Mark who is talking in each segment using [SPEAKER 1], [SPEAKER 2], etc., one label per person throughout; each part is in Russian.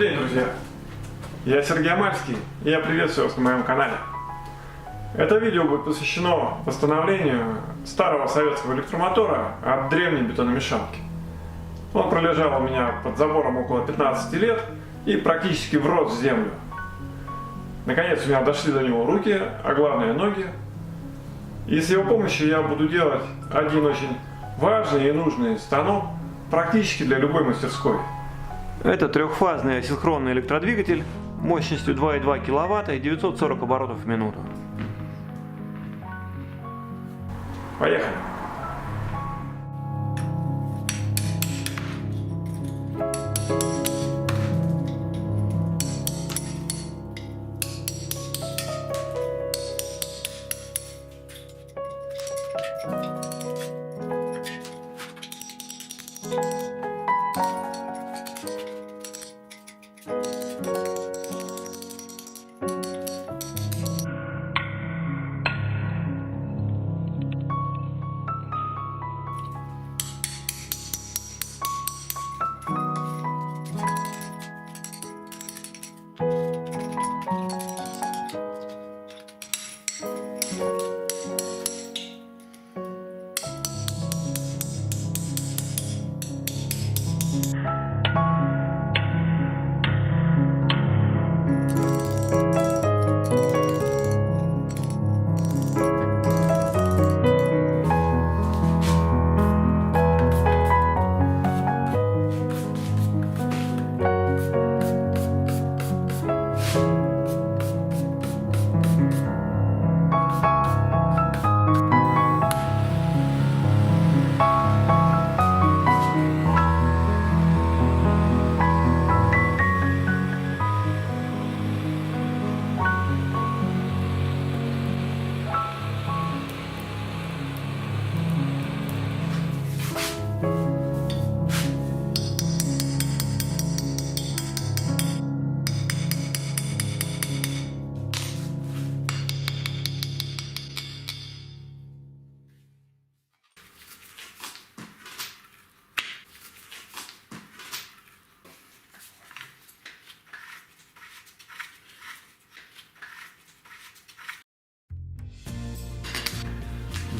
[SPEAKER 1] Добрый день, друзья! Я Сергей Амальский, и я приветствую вас на моем канале. Это видео будет посвящено восстановлению старого советского электромотора от древней бетономешалки. Он пролежал у меня под забором около 15 лет и практически врос в землю. Наконец у меня дошли до него руки, а главное ноги. И с его помощью я буду делать один очень важный и нужный станок практически для любой мастерской. Это трехфазный асинхронный электродвигатель мощностью 2,2 кВт и 940 оборотов в минуту. Поехали!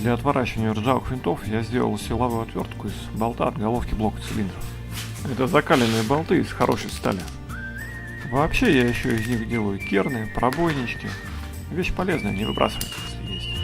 [SPEAKER 1] Для отворачивания ржавых винтов я сделал силовую отвертку из болта от головки блока цилиндров. Это закаленные болты из хорошей стали. Вообще я еще из них делаю керны, пробойнички. Вещь полезная, не выбрасывайте, если есть.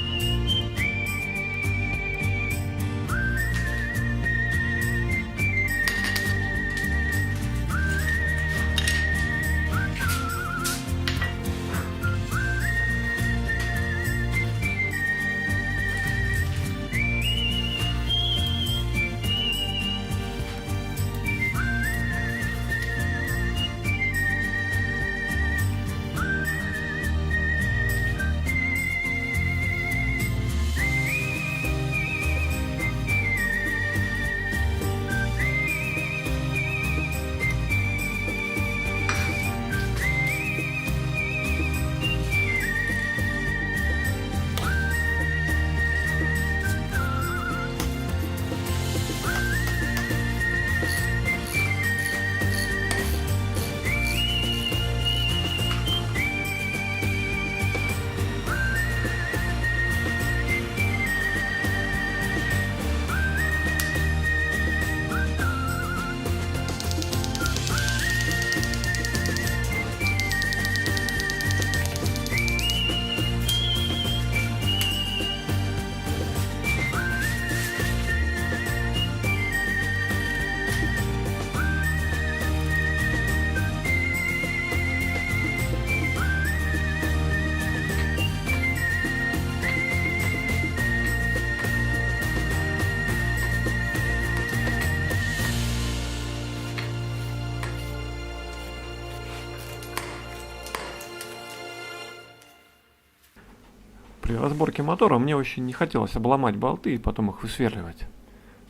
[SPEAKER 1] При разборке мотора мне очень не хотелось обломать болты и потом их высверливать.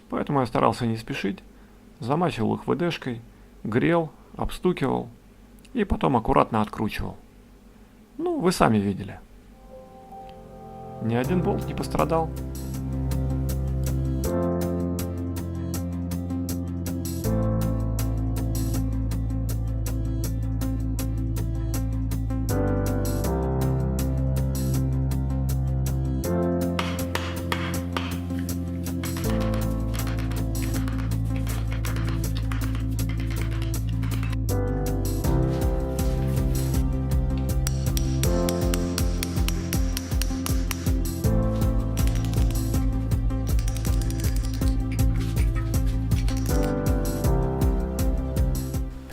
[SPEAKER 1] Поэтому я старался не спешить, замачивал их ВДшкой, грел, обстукивал и потом аккуратно откручивал. Ну, вы сами видели. Ни один болт не пострадал.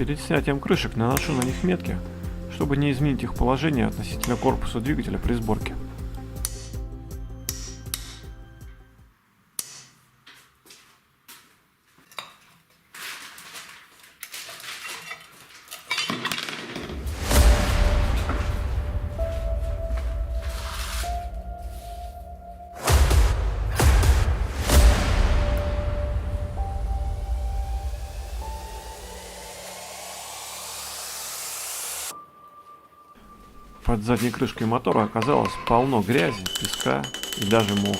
[SPEAKER 1] Перед снятием крышек наношу на них метки, чтобы не изменить их положение относительно корпуса двигателя при сборке. Под задней крышкой мотора оказалось полно грязи, песка и даже мох.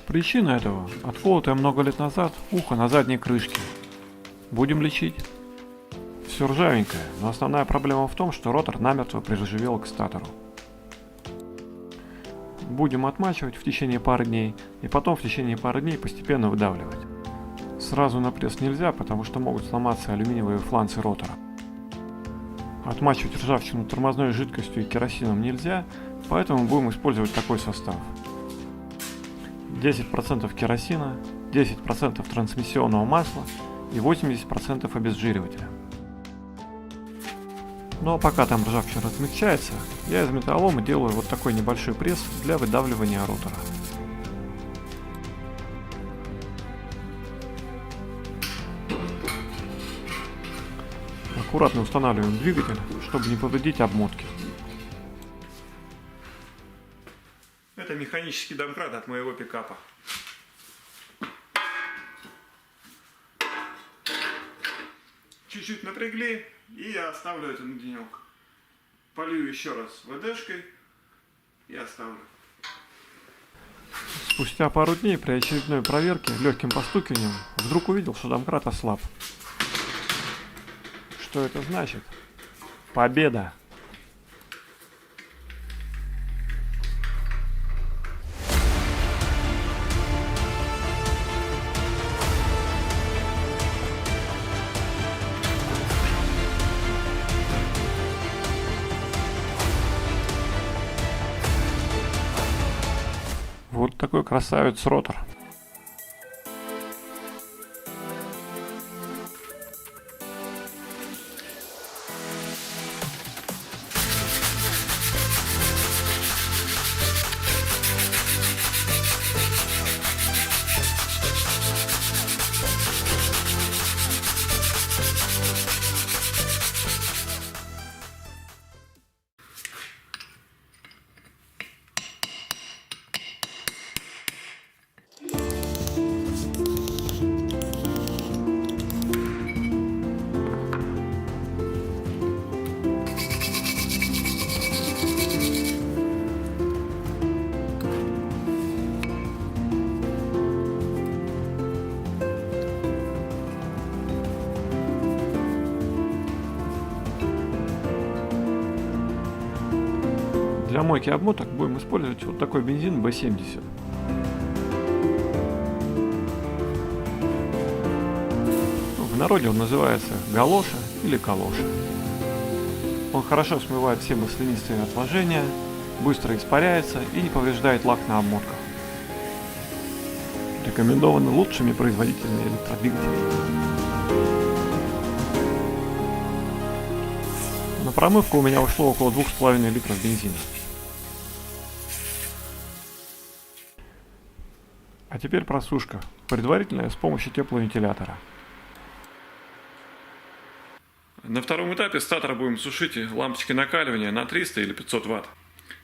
[SPEAKER 1] Причина этого – отколотое много лет назад ухо на задней крышке. Будем лечить. Все ржавенькое, но основная проблема в том, что ротор намертво приржавел к статору. Будем отмачивать в течение пары дней и потом в течение пары дней постепенно выдавливать. Сразу на пресс нельзя, потому что могут сломаться алюминиевые фланцы ротора. Отмачивать ржавчину тормозной жидкостью и керосином нельзя, поэтому будем использовать такой состав. 10% керосина, 10% трансмиссионного масла и 80% обезжиривателя. Ну а пока там ржавчина размягчается, я из металлолома делаю вот такой небольшой пресс для выдавливания ротора. Аккуратно устанавливаем двигатель, чтобы не повредить обмотки. Это механический домкрат от моего пикапа. Чуть-чуть напрягли, и я оставлю это на денек. Полью еще раз ВДшкой и оставлю. Спустя пару дней при очередной проверке легким постукиванием вдруг увидел, что домкрат ослаб. Что это значит? Победа! Вот такой красавец ротор. Для мойки обмоток будем использовать вот такой бензин B70. В народе он называется галоша или калоша. Он хорошо смывает все маслянистые отложения, быстро испаряется и не повреждает лак на обмотках. Рекомендован лучшими производителями электродвигателей. На промывку у меня ушло около 2,5 литров бензина. А теперь просушка, предварительная с помощью тепловентилятора. На втором этапе статора будем сушить лампочки накаливания на 300 или 500 Вт.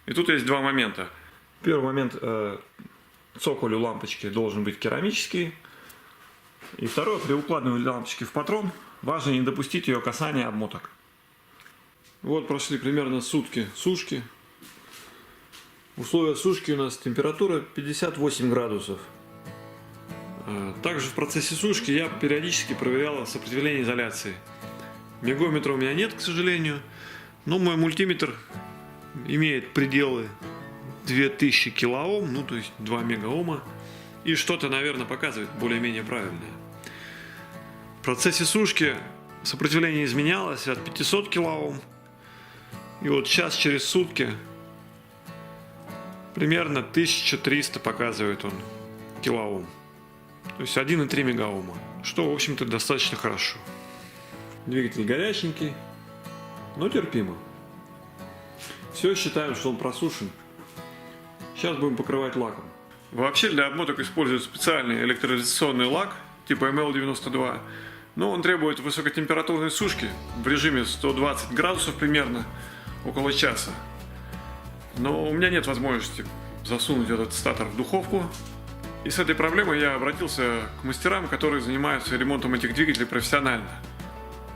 [SPEAKER 1] И тут есть два момента. Первый момент, цоколь у лампочки должен быть керамический. И второе, при укладывании лампочки в патрон важно не допустить ее касания обмоток. Вот прошли примерно сутки сушки. Условия сушки у нас температура 58 градусов. Также в процессе сушки я периодически проверял сопротивление изоляции. Мегометра у меня нет, к сожалению, но мой мультиметр имеет пределы 2000 килоом, ну то есть 2 мегаома, и что-то, наверное, показывает более-менее правильное. В процессе сушки сопротивление изменялось от 500 килоом, и вот сейчас через сутки примерно 1300 показывает он килоом. То есть 1,3 мегаома, что, в общем-то, достаточно хорошо. Двигатель горяченький, но терпимо. Все, считаем, что он просушен. Сейчас будем покрывать лаком. Вообще для обмоток используют специальный электролизационный лак типа ML92, но он требует высокотемпературной сушки в режиме 120 градусов примерно, около часа. Но у меня нет возможности засунуть этот статор в духовку. И с этой проблемой я обратился к мастерам, которые занимаются ремонтом этих двигателей профессионально.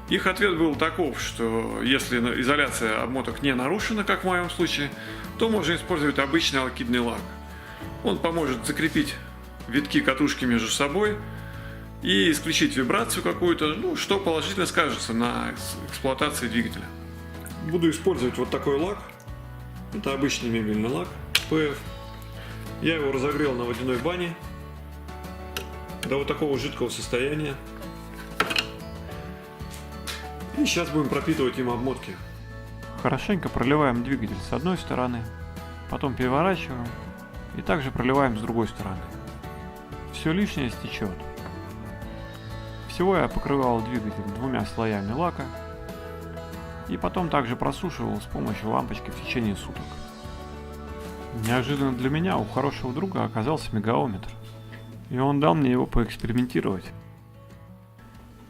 [SPEAKER 1] Их ответ был таков, что если изоляция обмоток не нарушена, как в моем случае, то можно использовать обычный алкидный лак. Он поможет закрепить витки катушки между собой и исключить вибрацию какую-то, ну, что положительно скажется на эксплуатации двигателя. Буду использовать вот такой лак. Это обычный мебельный лак PF. Я его разогрел на водяной бане до вот такого жидкого состояния. И сейчас будем пропитывать им обмотки. Хорошенько проливаем двигатель с одной стороны, потом переворачиваем и также проливаем с другой стороны. Все лишнее стечет. Всего я покрывал двигатель 2 слоями лака и потом также просушивал с помощью лампочки в течение суток. Неожиданно для меня у хорошего друга оказался мегаометр, и он дал мне его поэкспериментировать.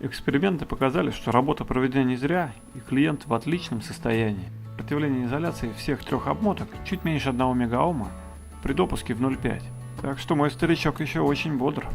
[SPEAKER 1] Эксперименты показали, что работа проведена не зря, и клиент в отличном состоянии. Сопротивление изоляции всех 3 обмоток чуть меньше 1 мегаома при допуске в 0,5. Так что мой старичок еще очень бодр.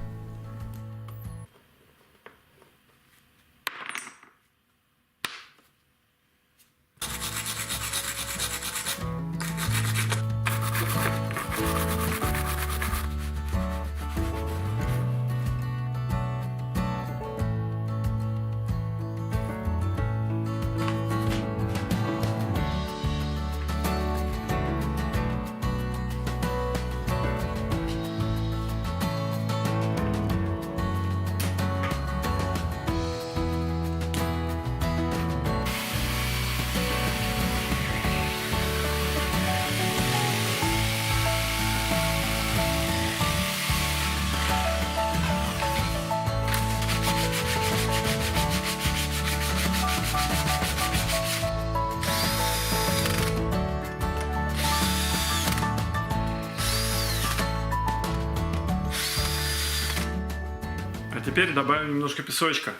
[SPEAKER 1] А теперь добавим немножко песочка.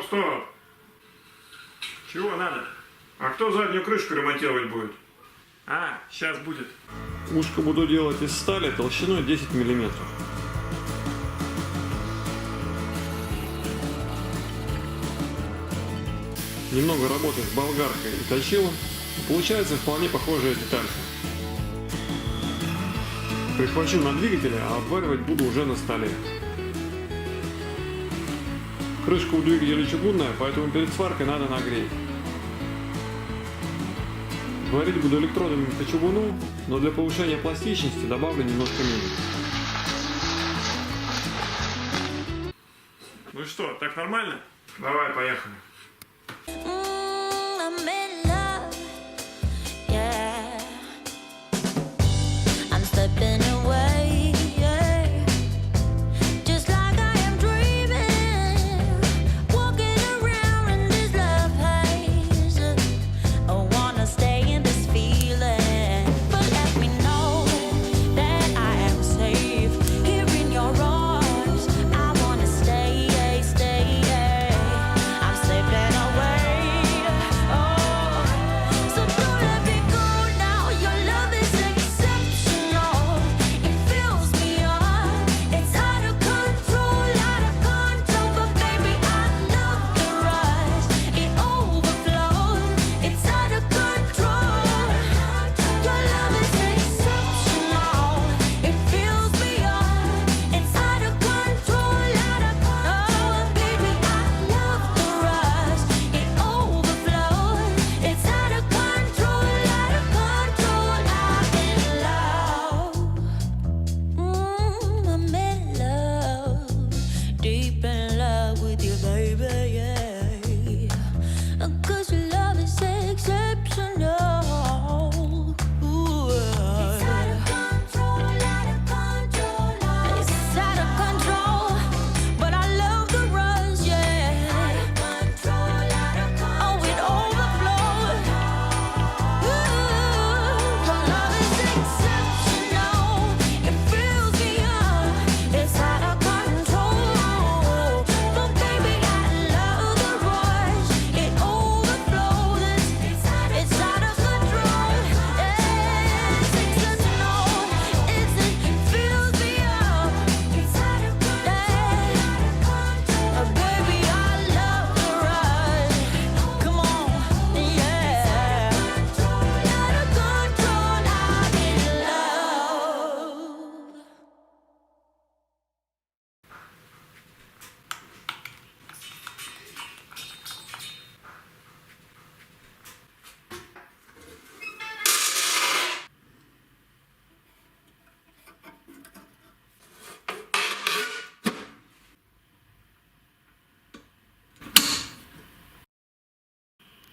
[SPEAKER 1] Стоп. Чего надо? А кто заднюю крышку ремонтировать будет? Сейчас будет. Ушко буду делать из стали толщиной 10 мм. Немного работы с болгаркой и точилом, получается вполне похожая деталька. Прихвачу на двигателе, а обваривать буду уже на столе. Крышка у двигателя чугунная, поэтому перед сваркой надо нагреть. Варить буду электродами по чугуну, но для повышения пластичности добавлю немножко меди. Ну что, так нормально? Давай, поехали.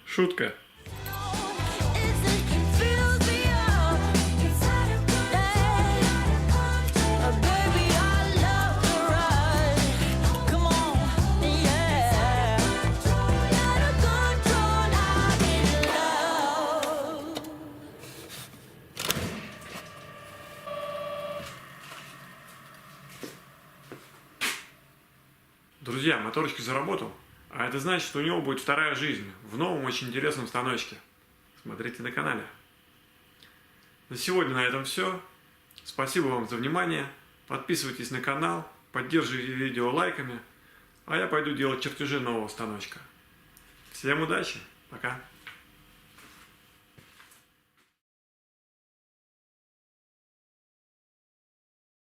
[SPEAKER 1] Шутка. Друзья, моторчик заработал, а это значит, что у него будет вторая жизнь в новом очень интересном станочке. Смотрите на канале. На сегодня на этом все. Спасибо вам за внимание. Подписывайтесь на канал, поддерживайте видео лайками, а я пойду делать чертежи нового станочка. Всем удачи, пока!